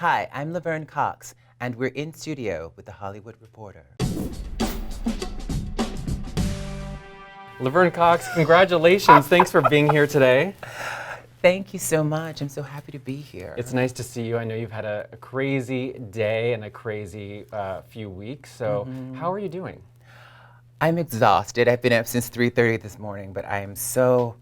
Hi, I'm Laverne Cox, and we're in studio with The Hollywood Reporter. Laverne Cox, congratulations. Thanks for being here today. Thank you so much. I'm so happy to be here. It's nice to see you. I know you've had a crazy day and a crazy few weeks. So how are you doing? I'm exhausted. I've been up since 3:30 this morning, but I am so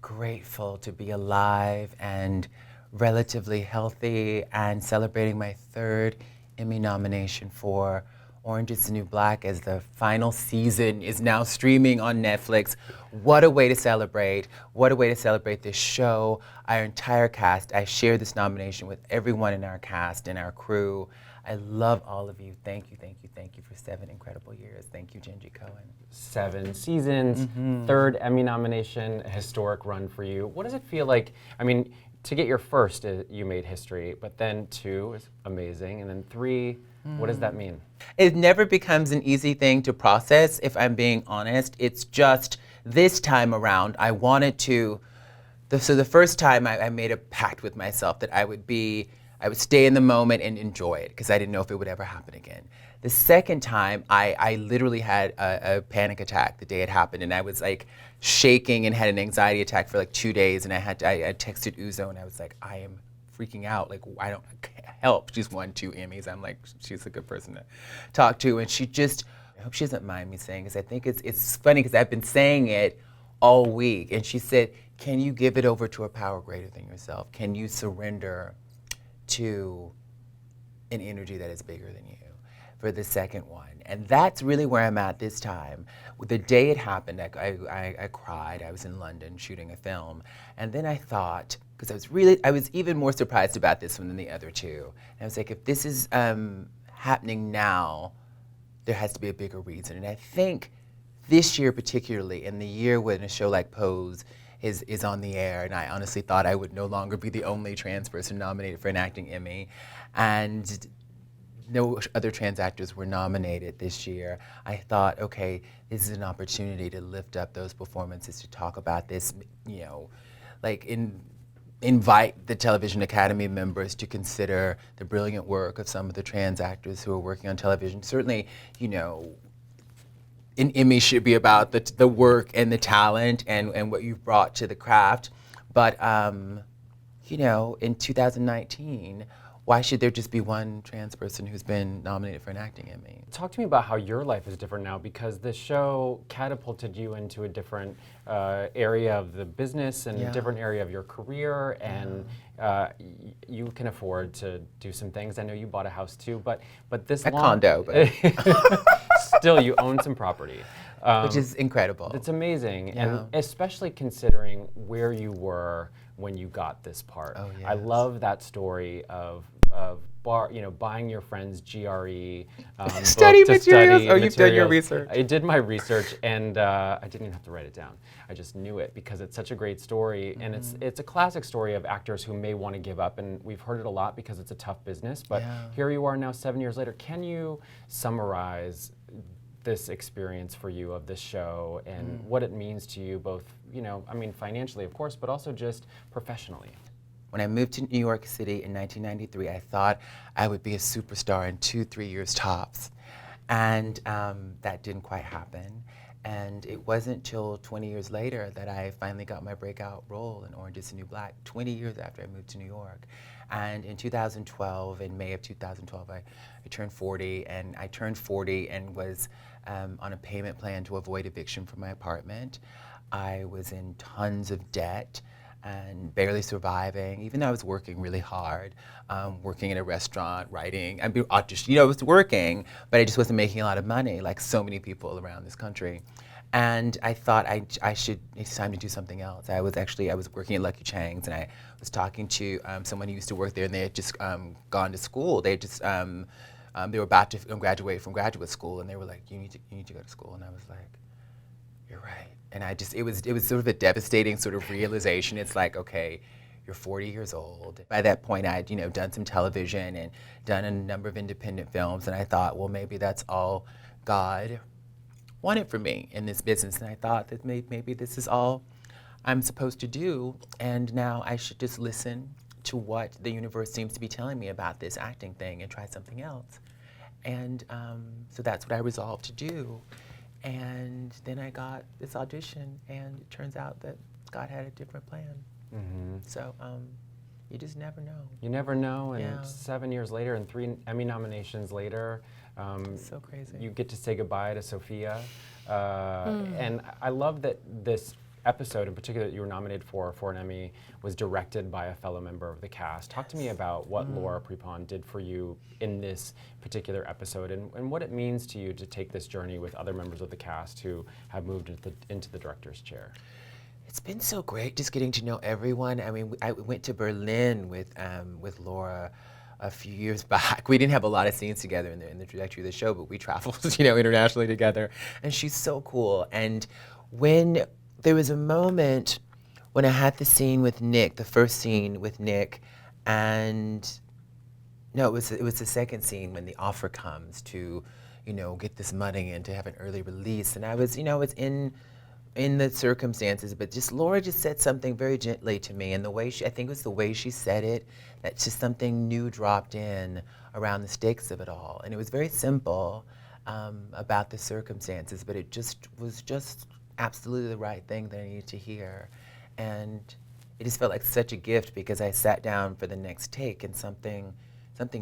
grateful to be alive and relatively healthy and celebrating my third Emmy nomination for Orange is the New Black as the final season is now streaming on Netflix. What a way to celebrate. What a way to celebrate this show. Our entire cast, I share this nomination with everyone in our cast and our crew. I love all of you. Thank you, thank you, thank you for 7 incredible years. Thank you, Gingy Cohen. 7 seasons, third Emmy nomination, a historic run for you. What does it feel like? I mean, to get your first, you made history, but then 2 is amazing, and then 3, what does that mean? It never becomes an easy thing to process, if I'm being honest. It's just this time around, I wanted to, so the first time I made a pact with myself that I would stay in the moment and enjoy it, because I didn't know if it would ever happen again. The second time, I literally had a panic attack the day it happened, and I was like shaking and had an anxiety attack for like 2 days, and I texted Uzo, and I was like, I am freaking out, like I don't help. She's won 2 Emmys. I'm like, she's a good person to talk to, and she just, I hope she doesn't mind me saying this. I think it's funny because I've been saying it all week, and she said, can you give it over to a power greater than yourself? Can you surrender to an energy that is bigger than you for the second one? And that's really where I'm at this time. The day it happened, I cried. I was in London shooting a film, and then I thought, because I was even more surprised about this one than the other 2. And I was like, if this is happening now, there has to be a bigger reason. And I think this year particularly, in the year when a show like Pose is on the air, and I honestly thought I would no longer be the only trans person nominated for an acting Emmy, and no other trans actors were nominated this year. I thought, okay, this is an opportunity to lift up those performances, to talk about this, like invite the Television Academy members to consider the brilliant work of some of the trans actors who are working on television. Certainly, an Emmy should be about the work and the talent and what you've brought to the craft. But, in 2019, why should there just be one trans person who's been nominated for an acting Emmy? Talk to me about how your life is different now, because the show catapulted you into a different area of the business and a different area of your career, and you can afford to do some things. I know you bought a house too, but this condo, but still you own some property. Which is incredible. It's amazing, and especially considering where you were when you got this part. Oh, yes. I love that story of buying your friend's GRE study book to materials. study You've done your research. I did my research, and I didn't even have to write it down. I just knew it because it's such a great story, and it's a classic story of actors who may want to give up, and we've heard it a lot because it's a tough business. But here you are now, 7 years later. Can you summarize this experience for you of this show and what it means to you, both, financially, of course, but also just professionally? When I moved to New York City in 1993, I thought I would be a superstar in 2-3 years tops. And that didn't quite happen. And it wasn't till 20 years later that I finally got my breakout role in Orange is the New Black, 20 years after I moved to New York. And in 2012, in May of 2012, I turned 40, and I turned 40 and was on a payment plan to avoid eviction from my apartment. I was in tons of debt and barely surviving, even though I was working really hard, working in a restaurant, writing, I was working, but I just wasn't making a lot of money, like so many people around this country. And I thought it's time to do something else. I was working at Lucky Chang's, and I was talking to someone who used to work there, and they had just gone to school. They were about to graduate from graduate school, and they were like, you need to go to school. And I was like, you're right. And it was sort of a devastating sort of realization. It's like, okay, you're 40 years old. By that point, I'd done some television and done a number of independent films, and I thought, well, maybe that's all God wanted for me in this business. And I thought that maybe this is all I'm supposed to do, and now I should just listen to what the universe seems to be telling me about this acting thing and try something else. And so that's what I resolved to do. And then I got this audition, and it turns out that God had a different plan. So you just never know. You never know, and Yeah. 7 years later and 3 Emmy nominations later, So crazy. you get to say goodbye to Sophia. And I love that this episode in particular that you were nominated for an Emmy was directed by a fellow member of the cast. Talk to me about what Laura Prepon did for you in this particular episode, and what it means to you to take this journey with other members of the cast who have moved into the director's chair. It's been so great just getting to know everyone. I mean, I went to Berlin with Laura a few years back. We didn't have a lot of scenes together in the trajectory of the show, but we traveled, internationally together. And she's so cool. And when there was a moment when I had the scene with Nick, the first scene with Nick, and no, it was the second scene when the offer comes to, get this money and to have an early release. And I was, was in the circumstances, but Laura just said something very gently to me, and I think it was the way she said it, that just something new dropped in around the stakes of it all. And it was very simple about the circumstances, but it was absolutely the right thing that I needed to hear. And it just felt like such a gift, because I sat down for the next take and something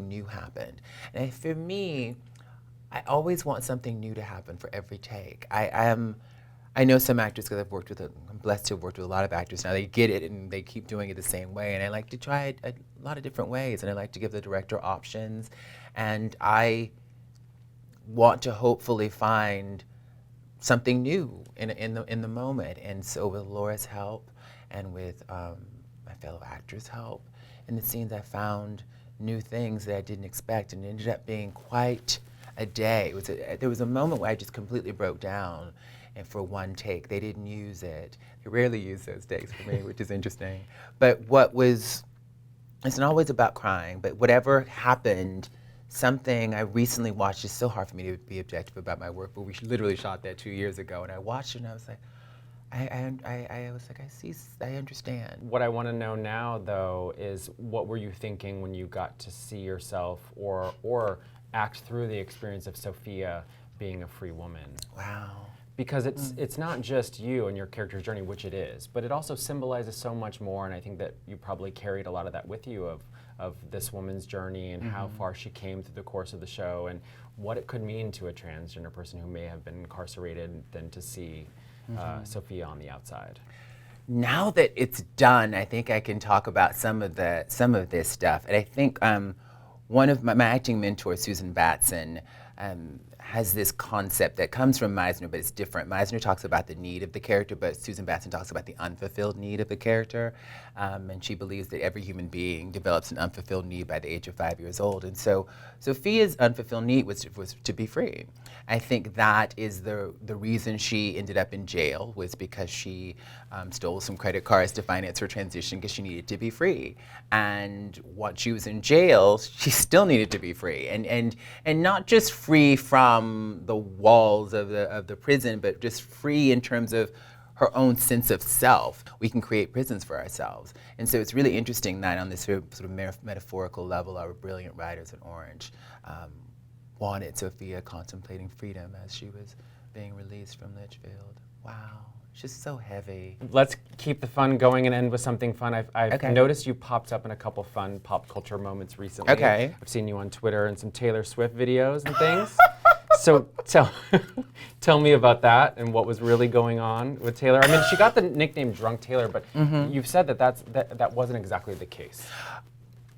new happened. And for me, I always want something new to happen for every take. I know some actors, because I'm blessed to have worked with a lot of actors now. They get it and they keep doing it the same way. And I like to try it a lot of different ways, and I like to give the director options. And I want to hopefully find something new in the moment. And so with Laura's help and with my fellow actors' help, in the scenes I found new things that I didn't expect, and it ended up being quite a day. There was a moment where I just completely broke down, and for one take. They didn't use it. They rarely use those takes for me, which is interesting. But it's not always about crying, but whatever happened, something I recently watched. It's so hard for me to be objective about my work, but we literally shot that 2 years ago, and I watched it and I was like, I understand. What I want to know now, though, is what were you thinking when you got to see yourself or act through the experience of Sophia being a free woman? Wow. Because it's not just you and your character's journey, which it is, but it also symbolizes so much more, and I think that you probably carried a lot of that with you of this woman's journey and how far she came through the course of the show, and what it could mean to a transgender person who may have been incarcerated than to see Sophia on the outside. Now that it's done, I think I can talk about some of this stuff. And I think one of my acting mentors, Susan Batson, has this concept that comes from Meisner, but it's different. Meisner talks about the need of the character, but Susan Batson talks about the unfulfilled need of the character. And she believes that every human being develops an unfulfilled need by the age of 5 years old. And so Sophia's unfulfilled need was to be free. I think that is the reason she ended up in jail, was because she stole some credit cards to finance her transition because she needed to be free. And once she was in jail, she still needed to be free. And not just free from the walls of the prison, but just free in terms of her own sense of self. We can create prisons for ourselves. And so it's really interesting that on this sort of metaphorical level, our brilliant writers in Orange wanted Sophia contemplating freedom as she was being released from Litchfield. Wow, it's just so heavy. Let's keep the fun going and end with something fun. I've Okay. noticed you popped up in a couple fun pop culture moments recently. Okay. I've seen you on Twitter and some Taylor Swift videos and things. So tell me about that and what was really going on with Taylor. I mean, she got the nickname Drunk Taylor, but you've said that wasn't exactly the case.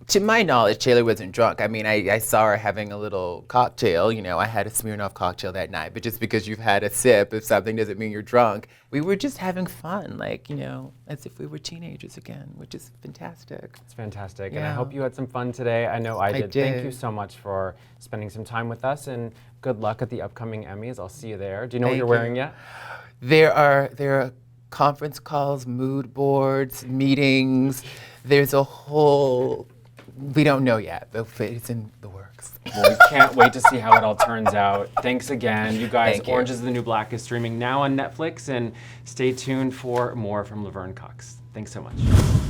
To my knowledge, Taylor wasn't drunk. I mean, I saw her having a little cocktail. You know, I had a Smirnoff cocktail that night, but just because you've had a sip of something doesn't mean you're drunk. We were just having fun, like, as if we were teenagers again, which is fantastic. It's fantastic, Yeah. and I hope you had some fun today. I know I did. Thank you did. so much for spending some time with us, and good luck at the upcoming Emmys. I'll see you there. Do you know what Thank you're you. wearing yet? There are conference calls, mood boards, meetings. There's a whole, we don't know yet, but it's in the works. Well, we can't wait to see how it all turns out. Thanks again. You guys, Thank you. Orange is the New Black is streaming now on Netflix, and stay tuned for more from Laverne Cox. Thanks so much.